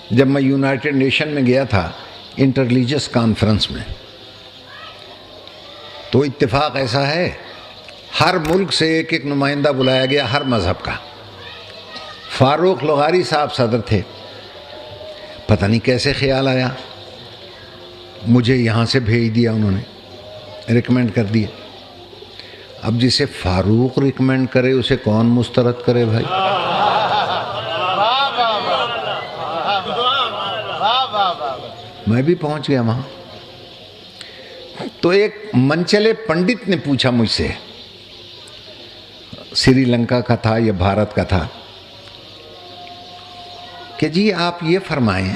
جب میں United nation میں گیا تھا انٹر ریلیجس کانفرنس میں، تو اتفاق ایسا ہے ہر ملک سے ایک ایک نمائندہ بلایا گیا، ہر مذہب کا۔ فاروق لغاری صاحب صدر تھے، پتہ نہیں کیسے خیال آیا، مجھے یہاں سے بھیج دیا، انہوں نے ریکمینڈ کر دیا۔ اب جسے فاروق ریکمینڈ کرے اسے کون مسترد کرے بھائی؟ میں بھی پہنچ گیا وہاں، تو ایک منچلے پنڈت نے پوچھا مجھ سے، سری لنکا کا تھا یا بھارت کا تھا، کہ جی آپ یہ فرمائیں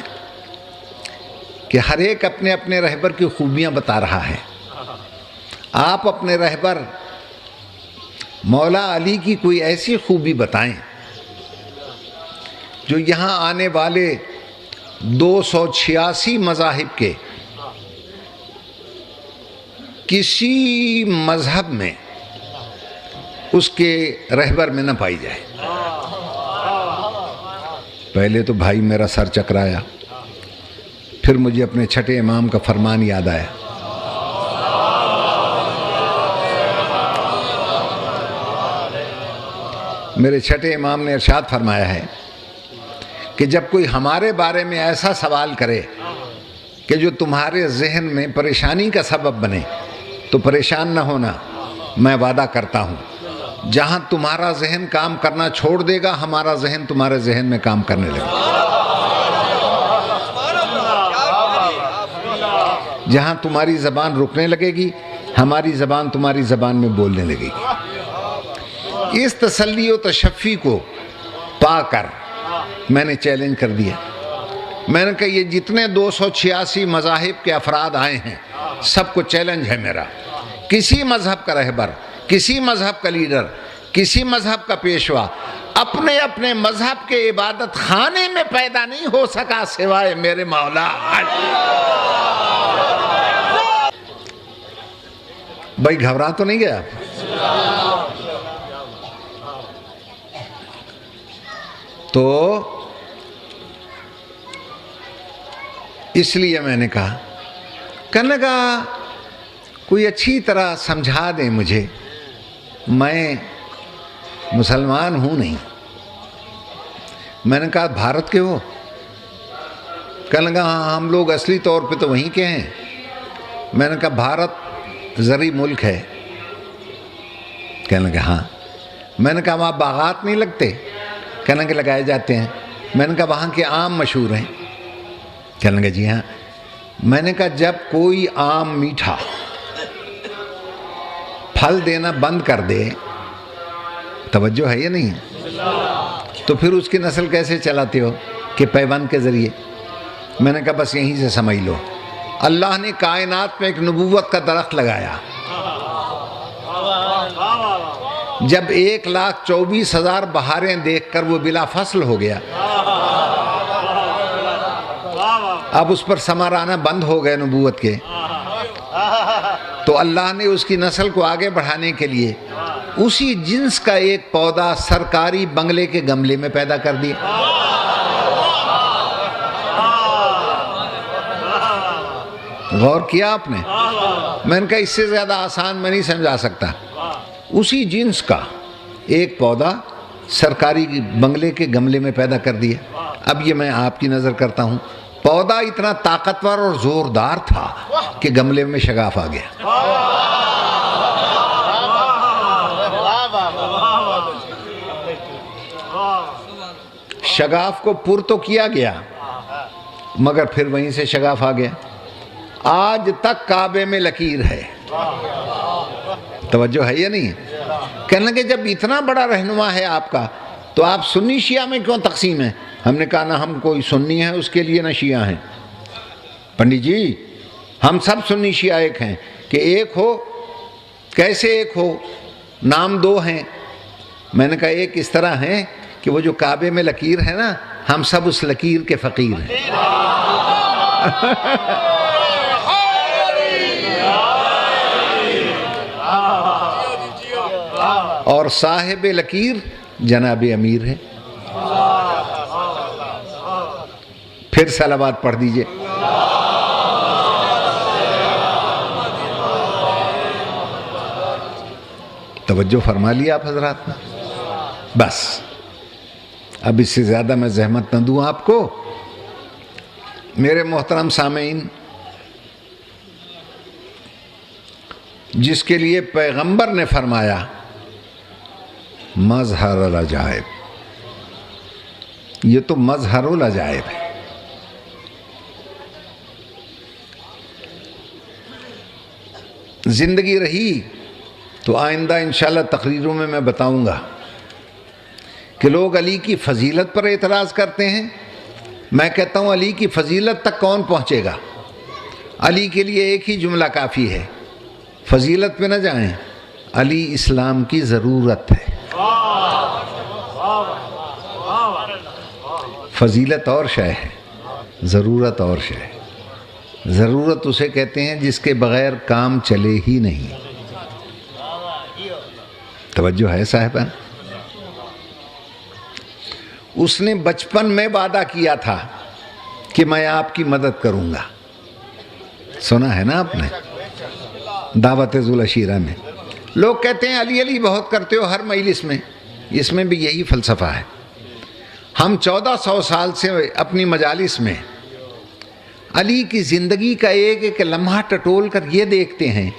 کہ ہر ایک اپنے اپنے رہبر کی خوبیاں بتا رہا ہے، آپ اپنے رہبر مولا علی کی کوئی ایسی خوبی بتائیں جو یہاں آنے والے 286 مذاہب کے کسی مذہب میں اس کے رہبر میں نہ پائی جائے۔ پہلے تو بھائی میرا سر چکرایا، پھر مجھے اپنے چھٹے امام کا فرمان یاد آیا، میرے چھٹے امام نے ارشاد فرمایا ہے کہ جب کوئی ہمارے بارے میں ایسا سوال کرے کہ جو تمہارے ذہن میں پریشانی کا سبب بنے تو پریشان نہ ہونا، میں وعدہ کرتا ہوں جہاں تمہارا ذہن کام کرنا چھوڑ دے گا ہمارا ذہن تمہارے ذہن میں کام کرنے لگے گا، جہاں تمہاری زبان رکنے لگے گی ہماری زبان تمہاری زبان میں بولنے لگے گی۔ اس تسلی و تشفی کو پا کر میں نے چیلنج کر دیا، میں نے کہا یہ جتنے 286 مذاہب کے افراد آئے ہیں سب کو چیلنج ہے میرا، کسی مذہب کا رہبر، کسی مذہب کا لیڈر، کسی مذہب کا پیشوا اپنے اپنے مذہب کے عبادت خانے میں پیدا نہیں ہو سکا سوائے میرے مولا علی۔ بھائی گھبرا تو نہیں گیا؟ تو اس لیے میں نے کہا کہنے کا کوئی اچھی طرح سمجھا دیں مجھے، میں مسلمان ہوں نہیں۔ میں نے کہا بھارت کے ہو؟ کہنے لگا ہاں ہم لوگ اصلی طور پہ تو وہیں کے ہیں۔ میں نے کہا بھارت زرعی ملک ہے؟ کہنے لگا ہاں۔ میں نے کہا وہاں باغات نہیں لگتے؟ کہنے لگے لگائے جاتے ہیں۔ میں نے کہا وہاں کے آم مشہور ہیں؟ کہنے لگا جی ہاں۔ میں نے کہا جب کوئی آم میٹھا پھل دینا بند کر دے، توجہ ہے یا نہیں، تو پھر اس کی نسل کیسے چلاتے ہو؟ کہ پیوند کے ذریعے۔ میں نے کہا بس یہیں سے سمجھ لو، اللہ نے کائنات میں ایک نبوت کا درخت لگایا، جب 1,24,000 بہاریں دیکھ کر وہ بلا فصل ہو گیا، اب اس پر ثمر آنا بند ہو گئے نبوت کے، تو اللہ نے اس کی نسل کو آگے بڑھانے کے لیے اسی جنس کا ایک پودا سرکاری بنگلے کے گملے میں پیدا کر دیا۔ غور کیا آپ نے؟ میں نے کہا اس سے زیادہ آسان میں نہیں سمجھا سکتا۔ اسی جنس کا ایک پودا سرکاری بنگلے کے گملے میں پیدا کر دیا۔ اب یہ میں آپ کی نظر کرتا ہوں، پودا اتنا طاقتور اور زوردار تھا کہ گملے میں شگاف آ گیا۔ شگاف کو پر تو کیا گیا مگر پھر وہیں سے شگاف آ گیا۔ آج تک کعبے میں لکیر ہے، توجہ ہے یا نہیں؟ کہنے لگے جب اتنا بڑا رہنما ہے آپ کا تو آپ سنی شیعہ میں کیوں تقسیم ہیں؟ ہم نے کہا نہ ہم کوئی سنی ہے اس کے لیے نہ شیعہ ہیں پنڈت جی، ہم سب سنی شیعہ ایک ہیں۔ کہ ایک ہو کیسے ایک ہو؟ نام دو ہیں۔ میں نے کہا ایک اس طرح ہے کہ وہ جو کعبے میں لکیر ہے نا، ہم سب اس لکیر کے فقیر ہیں۔ اور صاحب لکیر جناب امیر ہے۔ پھر صلوات پڑھ دیجئے. توجہ فرما لیا آپ حضرات نے. بس اب اس سے زیادہ میں زحمت نہ دوں آپ کو. میرے محترم سامعین، جس کے لیے پیغمبر نے فرمایا مظہر العجائب، یہ تو مظہر العجائب ہے. زندگی رہی تو آئندہ انشاءاللہ تقریروں میں بتاؤں گا کہ لوگ علی کی فضیلت پر اعتراض کرتے ہیں. میں کہتا ہوں علی کی فضیلت تک کون پہنچے گا؟ علی کے لیے ایک ہی جملہ کافی ہے، فضیلت پہ نہ جائیں، علی اسلام کی ضرورت ہے. فضیلت اور شے ہے، ضرورت اور شے ہے. ضرورت اسے کہتے ہیں جس کے بغیر کام چلے ہی نہیں. توجہ ہے صاحبان؟ اس نے بچپن میں وعدہ کیا تھا کہ میں آپ کی مدد کروں گا. سنا ہے نا آپ نے دعوت ذوالعشیرہ میں؟ لوگ کہتے ہیں علی علی بہت کرتے ہو ہر مجلس میں. اس میں بھی یہی فلسفہ ہے. ہم 1400 سال سے اپنی مجالس میں علی کی زندگی کا ایک ایک لمحہ ٹٹول کر یہ دیکھتے ہیں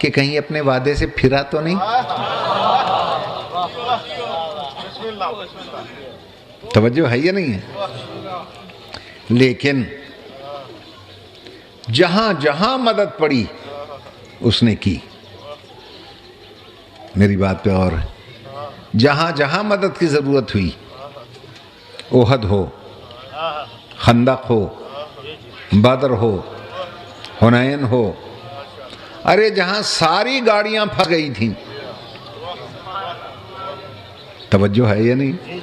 کہ کہیں اپنے وعدے سے پھرا تو نہیں. توجہ ہے یا نہیں ہے؟ لیکن جہاں جہاں مدد پڑی اس نے کی. میری بات پہ اور جہاں جہاں مدد کی ضرورت ہوئی، احد ہو، خندق ہو، بدر ہو، حنین ہو، ارے جہاں ساری گاڑیاں پھنس گئی تھیں. توجہ ہے یا نہیں؟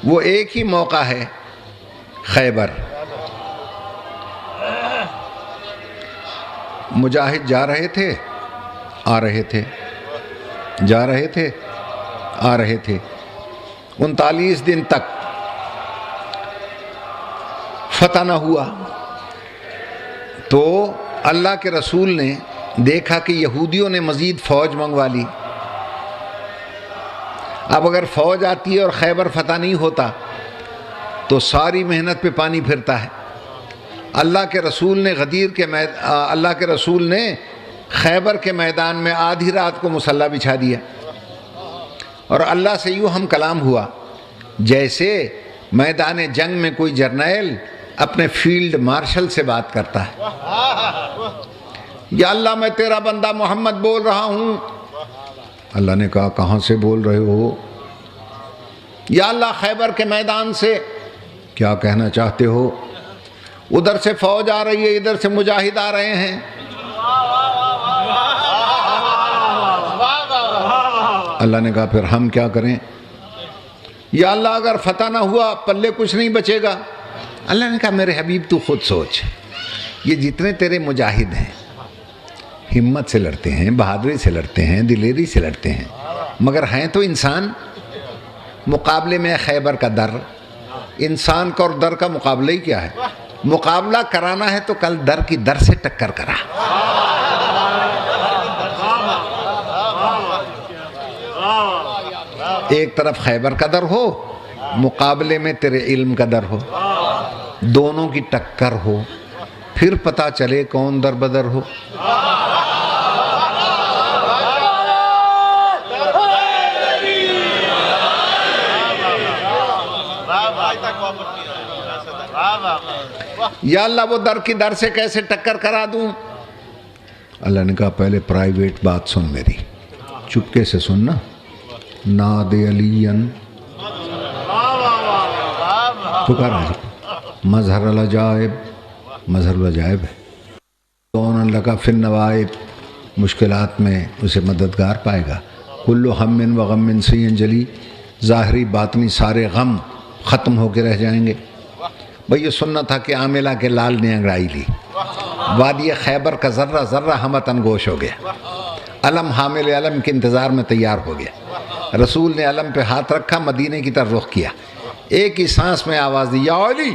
وہ ایک ہی موقع ہے خیبر. مجاہد جا رہے تھے آ رہے تھے، جا رہے تھے آ رہے تھے. 39 دن تک فتح نہ ہوا تو اللہ کے رسول نے دیکھا کہ یہودیوں نے مزید فوج منگوا لی. اب اگر فوج آتی ہے اور خیبر فتح نہیں ہوتا تو ساری محنت پہ پانی پھرتا ہے. اللہ کے رسول نے خیبر کے میدان میں آدھی رات کو مصلی بچھا دیا اور اللہ سے یوں ہم کلام ہوا جیسے میدان جنگ میں کوئی جرنیل اپنے فیلڈ مارشل سے بات کرتا ہے. یا اللہ میں تیرا بندہ محمد بول رہا ہوں. اللہ نے کہا کہاں سے بول رہے ہو؟ یا اللہ خیبر کے میدان سے. کیا کہنا چاہتے ہو؟ ادھر سے فوج آ رہی ہے، ادھر سے مجاہد آ رہے ہیں. اللہ نے کہا پھر ہم کیا کریں؟ یا اللہ اگر فتح نہ ہوا پلے کچھ نہیں بچے گا. اللہ نے کہا میرے حبیب تو خود سوچ، یہ جتنے تیرے مجاہد ہیں ہمت سے لڑتے ہیں، بہادری سے لڑتے ہیں، دلیری سے لڑتے ہیں، مگر ہیں تو انسان. مقابلے میں خیبر کا در، انسان کا اور در کا مقابلہ ہی کیا ہے؟ مقابلہ کرانا ہے تو کل در کی در سے ٹکر کرا. ایک طرف خیبر کا در ہو، مقابلے میں تیرے علم کا در ہو، دونوں کی ٹکر ہو، پھر پتہ چلے کون در بدر ہو. یا اللہ وہ در کی در سے کیسے ٹکر کرا دوں؟ اللہ نے کہا پہلے پرائیویٹ بات سن میری، چپکے سے سننا. ناد علین پکارا جی، مظہر العجائب، مظہر العجائب ہے. کون اللہ کا فی النوائب، مشکلات میں اسے مددگار پائے گا. کل ہم و غم سے انجلی، ظاہری باطنی سارے غم ختم ہو کے رہ جائیں گے. بھئی یہ سننا تھا کہ عاملہ کے لال نے انگڑائی لی، وادی خیبر کا ذرہ ذرہ ہمتن گوش ہو گیا. علم حامل علم کے انتظار میں تیار ہو گیا. رسول نے علم پہ ہاتھ رکھا، مدینے کی طرف رخ کیا. ایک ہی سانس میں آواز دی، یا علی